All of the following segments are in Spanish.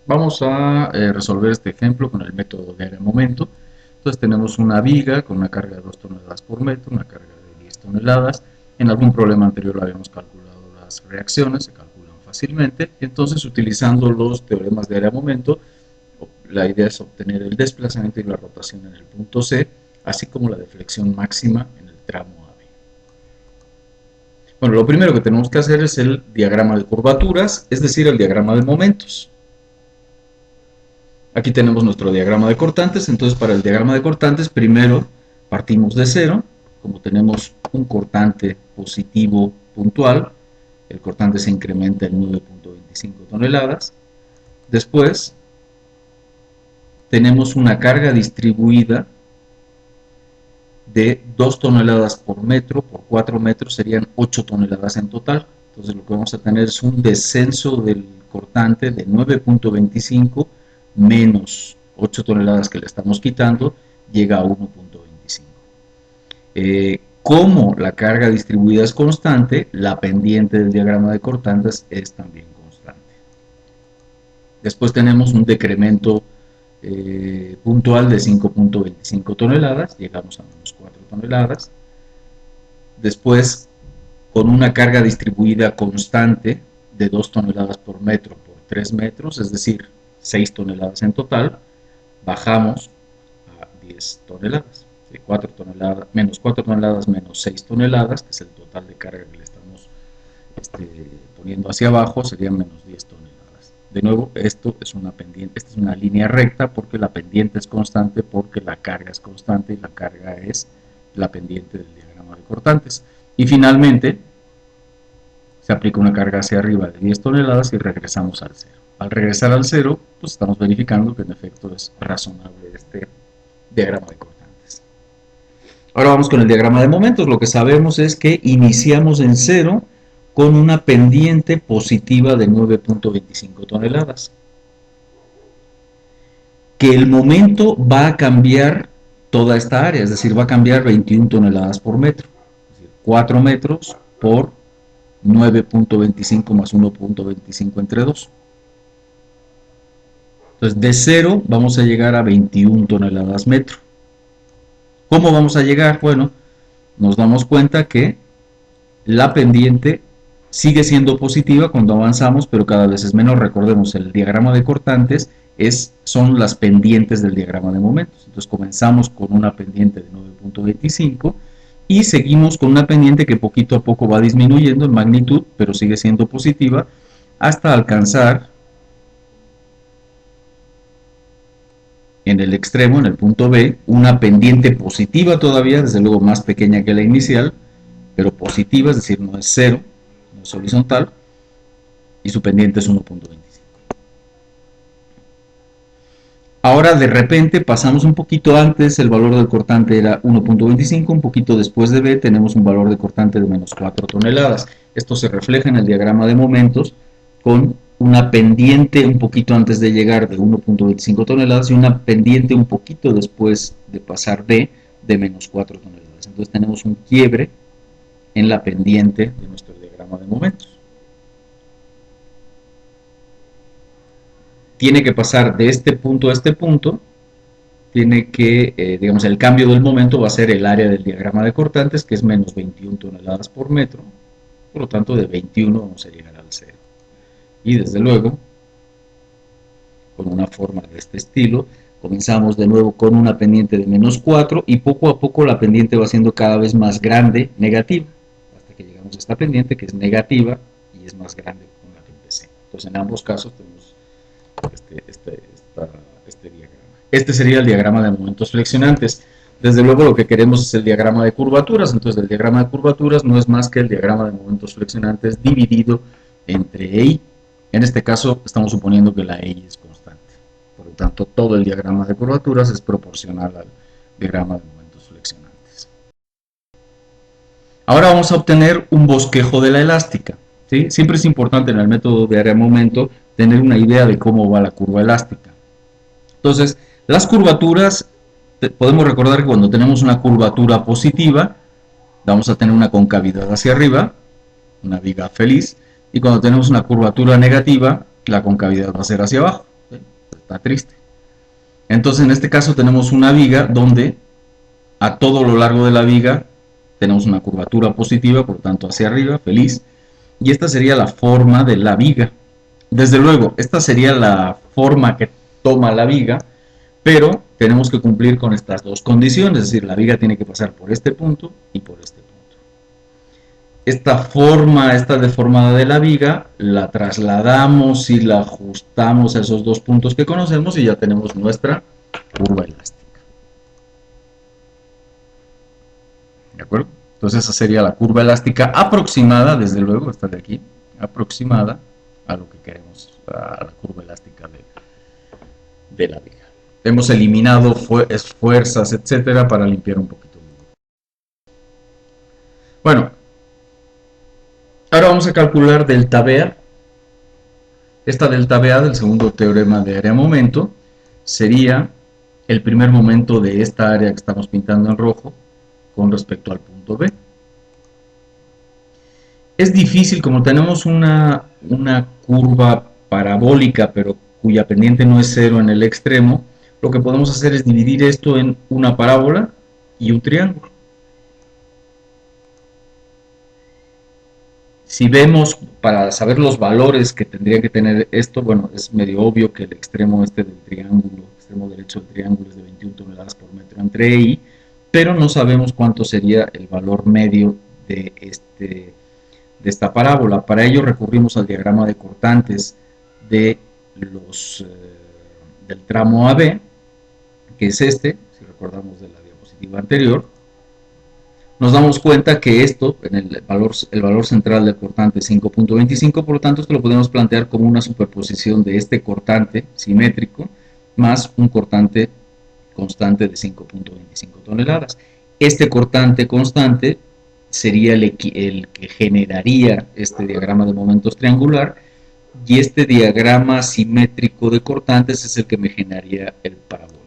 Vamos a resolver este ejemplo con el método de área-momento. Entonces tenemos una viga con una carga de 2 toneladas por metro, una carga de 10 toneladas. En algún problema anterior habíamos calculado las reacciones, se calculan fácilmente. Entonces, utilizando los teoremas de área-momento, la idea es obtener el desplazamiento y la rotación en el punto C, así como la deflexión máxima en el tramo AB. Bueno, lo primero que tenemos que hacer es el diagrama de curvaturas, es decir, el diagrama de momentos. Aquí tenemos nuestro diagrama de cortantes. Entonces, para el diagrama de cortantes, primero partimos de cero. Como tenemos un cortante positivo puntual, el cortante se incrementa en 9.25 toneladas. Después, tenemos una carga distribuida de 2 toneladas por metro, por 4 metros serían 8 toneladas en total. Entonces, lo que vamos a tener es un descenso del cortante de 9.25 menos 8 toneladas que le estamos quitando, llega a 1.25. Como la carga distribuida es constante, la pendiente del diagrama de cortantes es también constante. Después tenemos un decremento puntual de 5.25 toneladas, llegamos a menos 4 toneladas. Después, con una carga distribuida constante de 2 toneladas por metro por 3 metros, es decir, 6 toneladas en total, bajamos a 10 toneladas. 4 toneladas menos 4 toneladas menos 6 toneladas, que es el total de carga que le estamos poniendo hacia abajo, serían menos 10 toneladas. De nuevo, esto es una pendiente, esta es una línea recta porque la pendiente es constante, porque la carga es constante y la carga es la pendiente del diagrama de cortantes. Y finalmente, se aplica una carga hacia arriba de 10 toneladas y regresamos al cero. Al regresar al cero, pues estamos verificando que en efecto es razonable este diagrama de cortantes. Ahora vamos con el diagrama de momentos. Lo que sabemos es que iniciamos en cero con una pendiente positiva de 9.25 toneladas. Que el momento va a cambiar toda esta área, es decir, va a cambiar 21 toneladas por metro. Es decir, 4 metros por 9.25 más 1.25 entre 2. Entonces, de 0 vamos a llegar a 21 toneladas metro. ¿Cómo vamos a llegar? Bueno, nos damos cuenta que la pendiente sigue siendo positiva cuando avanzamos, pero cada vez es menor. Recordemos, el diagrama de cortantes son las pendientes del diagrama de momentos. Entonces, comenzamos con una pendiente de 9.25 y seguimos con una pendiente que poquito a poco va disminuyendo en magnitud, pero sigue siendo positiva, hasta alcanzar en el extremo, en el punto B, una pendiente positiva todavía, desde luego más pequeña que la inicial, pero positiva, es decir, no es cero, no es horizontal, y su pendiente es 1.25. Ahora de repente pasamos un poquito antes, el valor del cortante era 1.25, un poquito después de B tenemos un valor de cortante de menos 4 toneladas. Esto se refleja en el diagrama de momentos con una pendiente un poquito antes de llegar de 1.25 toneladas y una pendiente un poquito después de pasar B de menos 4 toneladas. Entonces tenemos un quiebre en la pendiente de nuestro diagrama de momentos. Tiene que pasar de este punto a este punto, tiene que, digamos, el cambio del momento va a ser el área del diagrama de cortantes, que es menos 21 toneladas por metro, por lo tanto de 21 vamos a llegar al 0. Y desde luego, con una forma de este estilo, comenzamos de nuevo con una pendiente de menos 4 y poco a poco la pendiente va siendo cada vez más grande, negativa, hasta que llegamos a esta pendiente que es negativa y es más grande con la que empecé. Entonces en ambos casos tenemos este diagrama. Este sería el diagrama de momentos flexionantes. Desde luego lo que queremos es el diagrama de curvaturas. Entonces el diagrama de curvaturas no es más que el diagrama de momentos flexionantes dividido entre EI. En este caso estamos suponiendo que la EI es constante. Por lo tanto, todo el diagrama de curvaturas es proporcional al diagrama de momentos flexionantes. Ahora vamos a obtener un bosquejo de la elástica. ¿Sí? Siempre es importante en el método de área-momento tener una idea de cómo va la curva elástica. Entonces, las curvaturas, podemos recordar que cuando tenemos una curvatura positiva, vamos a tener una concavidad hacia arriba, una viga feliz, y cuando tenemos una curvatura negativa, la concavidad va a ser hacia abajo. ¿Sí? está triste. Entonces en este caso tenemos una viga donde a todo lo largo de la viga tenemos una curvatura positiva, por lo tanto hacia arriba, feliz, y esta sería la forma de la viga. Desde luego, esta sería la forma que toma la viga, pero tenemos que cumplir con estas dos condiciones, es decir, la viga tiene que pasar por este punto y por este punto. Esta forma, esta deformada de la viga, la trasladamos y la ajustamos a esos dos puntos que conocemos y ya tenemos nuestra curva elástica. ¿De acuerdo? Entonces esa sería la curva elástica aproximada, desde luego, esta de aquí, aproximada a lo que queremos, a la curva elástica de la viga. Hemos eliminado fuerzas, etcétera, para limpiar un poquito. Bueno, ahora vamos a calcular delta BA. Esta delta BA del segundo teorema de área-momento sería el primer momento de esta área que estamos pintando en rojo con respecto al punto B. Es difícil, como tenemos una curva parabólica, pero cuya pendiente no es cero en el extremo, lo que podemos hacer es dividir esto en una parábola y un triángulo. Si vemos, para saber los valores que tendría que tener esto, bueno, es medio obvio que el extremo este del triángulo, extremo derecho del triángulo es de 21 toneladas por metro entre I, pero no sabemos cuánto sería el valor medio de esta parábola. Para ello recurrimos al diagrama de cortantes del tramo AB, que es este, si recordamos de la diapositiva anterior. Nos damos cuenta que esto, en el valor central del cortante es 5.25, por lo tanto esto lo podemos plantear como una superposición de este cortante simétrico más un cortante constante de 5.25 toneladas. Este cortante constante sería el que generaría este diagrama de momentos triangular, y este diagrama simétrico de cortantes es el que me generaría el parabólico.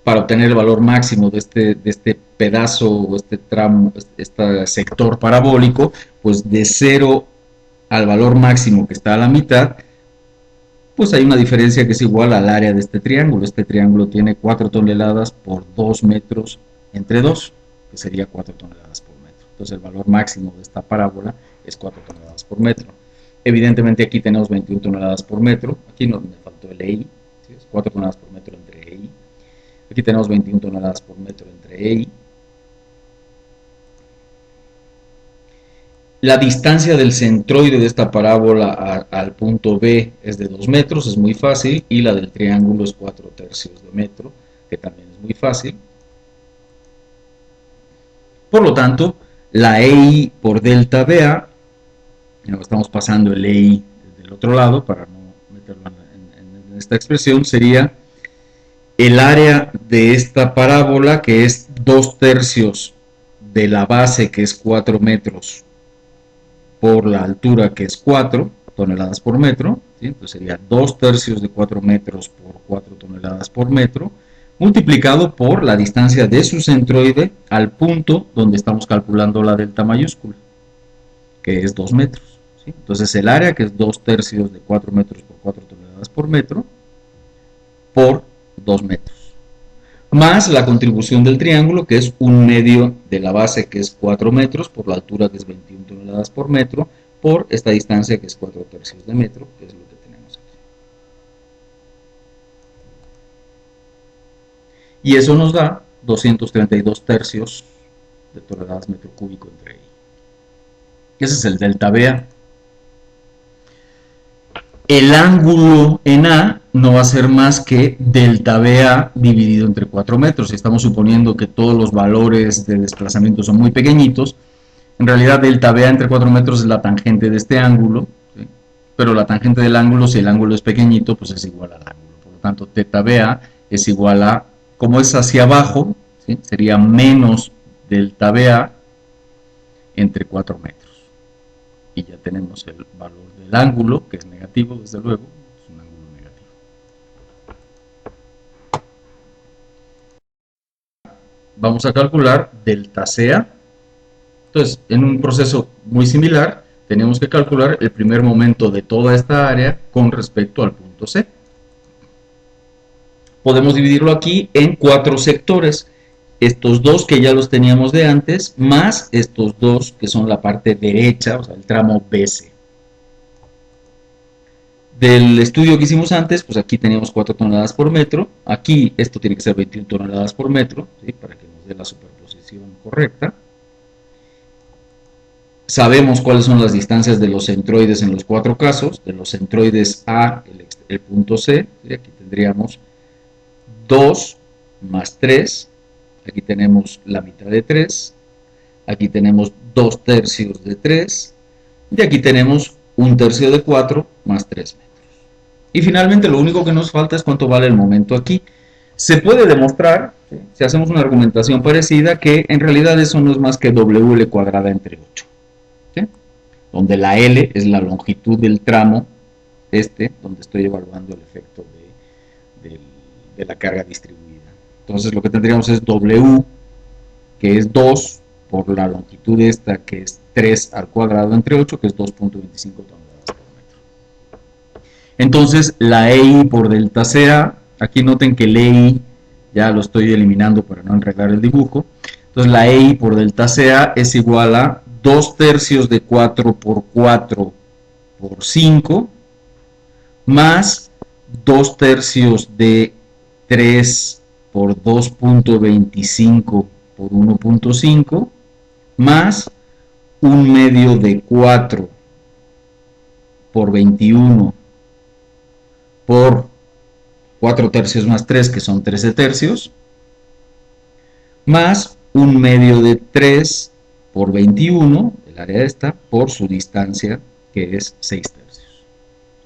Para obtener el valor máximo de este pedazo o este tramo, este sector parabólico, pues de 0 al valor máximo que está a la mitad, pues hay una diferencia que es igual al área de este triángulo. Este triángulo tiene 4 toneladas por 2 metros entre 2, que sería 4 toneladas por metro. Entonces el valor máximo de esta parábola es 4 toneladas por metro. Evidentemente aquí tenemos 21 toneladas por metro, aquí no me faltó el EI, ¿sí? Es 4 toneladas por metro entre EI. Aquí tenemos 21 toneladas por metro entre EI. La distancia del centroide de esta parábola al punto B es de 2 metros, es muy fácil, y la del triángulo es 4/3 de metro, que también es muy fácil. Por lo tanto, la EI por delta BA, estamos pasando el EI del otro lado para no meterlo en esta expresión, sería el área de esta parábola, que es 2/3 de la base, que es 4 metros, por la altura, que es 4 toneladas por metro, ¿sí? Entonces sería 2/3 de 4 metros por 4 toneladas por metro, multiplicado por la distancia de su centroide al punto donde estamos calculando la delta mayúscula, que es 2 metros. ¿Sí? Entonces el área, que es 2/3 de 4 metros por 4 toneladas por metro, por 2 metros. Más la contribución del triángulo, que es 1/2 de la base, que es 4 metros, por la altura, que es 21 toneladas por metro, por esta distancia, que es 4/3 de metro, que es lo que tenemos aquí. Y eso nos da 232/3 de toneladas metro cúbico entre I. Ese es el delta BA. El ángulo en A no va a ser más que delta BA dividido entre 4 metros. Si estamos suponiendo que todos los valores de desplazamiento son muy pequeñitos, en realidad delta BA entre 4 metros es la tangente de este ángulo, ¿sí? Pero la tangente del ángulo, si el ángulo es pequeñito, pues es igual al ángulo. Por lo tanto, teta BA es igual a, como es hacia abajo, ¿sí? Sería menos delta BA entre 4 metros. Y ya tenemos el valor del ángulo, que es negativo, desde luego, es un ángulo negativo. Vamos a calcular delta CA. Entonces, en un proceso muy similar, tenemos que calcular el primer momento de toda esta área con respecto al punto C. Podemos dividirlo aquí en 4 sectores. Estos dos que ya los teníamos de antes, más estos dos que son la parte derecha, o sea, el tramo BC. Del estudio que hicimos antes, pues aquí teníamos 4 toneladas por metro. Aquí esto tiene que ser 21 toneladas por metro, ¿sí? Para que nos dé la superposición correcta. Sabemos cuáles son las distancias de los centroides en los 4 casos. De los centroides A, el punto C, ¿sí? Aquí tendríamos 2 más 3. Aquí tenemos la mitad de 3. Aquí tenemos 2 tercios de 3. Y aquí tenemos 1 tercio de 4 más 3 metros. Y finalmente lo único que nos falta es cuánto vale el momento aquí. Se puede demostrar, ¿sí? Si hacemos una argumentación parecida, que en realidad eso no es más que WL cuadrada entre 8. ¿Sí? Donde la L es la longitud del tramo, donde estoy evaluando el efecto de la carga distribuida. Entonces lo que tendríamos es W, que es 2, por la longitud esta, que es 3 al cuadrado entre 8, que es 2.25 toneladas por metro. Entonces la EI por delta CA, aquí noten que el EI ya lo estoy eliminando para no enredar el dibujo. Entonces la EI por delta CA es igual a 2 tercios de 4 por 4 por 5, más 2 tercios de 3 por 2.25 por 1.5, más 1 medio de 4 por 21 por 4 tercios más 3, que son 13 tercios, más 1 medio de 3 por 21, el área esta, por su distancia, que es 6 tercios.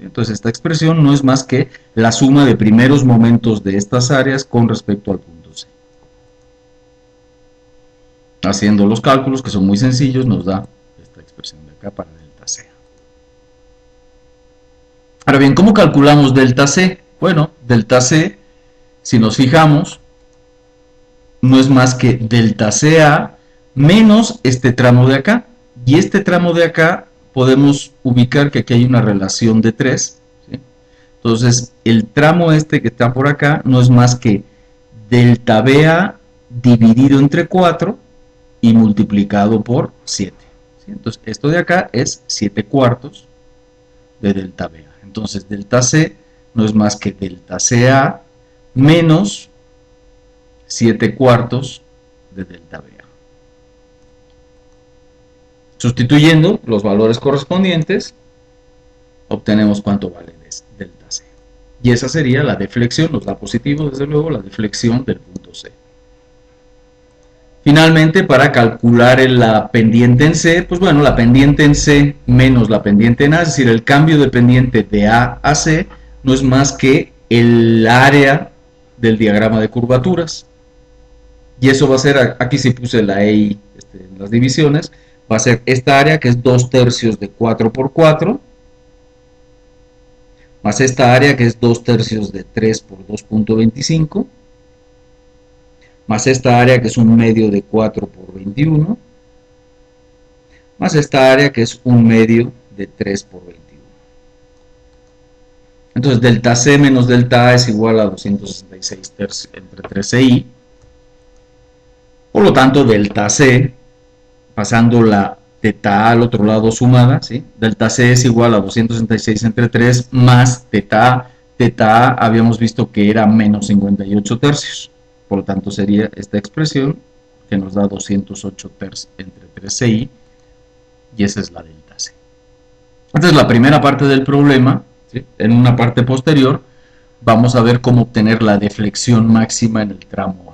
Entonces esta expresión no es más que la suma de primeros momentos de estas áreas con respecto al punto C. Haciendo los cálculos, que son muy sencillos, nos da esta expresión de acá para delta C. Ahora bien, ¿cómo calculamos delta C? Bueno, delta C, si nos fijamos, no es más que delta CA menos este tramo de acá. Y este tramo de acá podemos ubicar que aquí hay una relación de 3. ¿Sí? Entonces, el tramo que está por acá no es más que delta BA dividido entre 4 y multiplicado por 7. ¿Sí? Entonces, esto de acá es 7 cuartos de delta BA. Entonces, delta C no es más que delta CA menos 7 cuartos de delta BA. Sustituyendo los valores correspondientes, obtenemos cuánto vale delta C. Y esa sería la deflexión, nos da positivo, desde luego, la deflexión del punto C. Finalmente, para calcular la pendiente en C, pues bueno, la pendiente en C menos la pendiente en A, es decir, el cambio de pendiente de A a C, no es más que el área del diagrama de curvaturas. Y eso va a ser, aquí sí puse la EI en las divisiones, va a ser esta área que es 2 tercios de 4 por 4, más esta área que es 2 tercios de 3 por 2.25, más esta área que es 1 medio de 4 por 21, más esta área que es 1 medio de 3 por 21. Entonces delta C menos delta A es igual a 266 tercios entre 13i. Por lo tanto, delta C, pasando la teta A al otro lado sumada, ¿sí? Delta C es igual a 266 entre 3 más teta A. Teta A habíamos visto que era menos 58 tercios. Por lo tanto, sería esta expresión que nos da 208 tercios entre 13i, y esa es la delta C. Esta es la primera parte del problema. ¿Sí? En una parte posterior vamos a ver cómo obtener la deflexión máxima en el tramo A.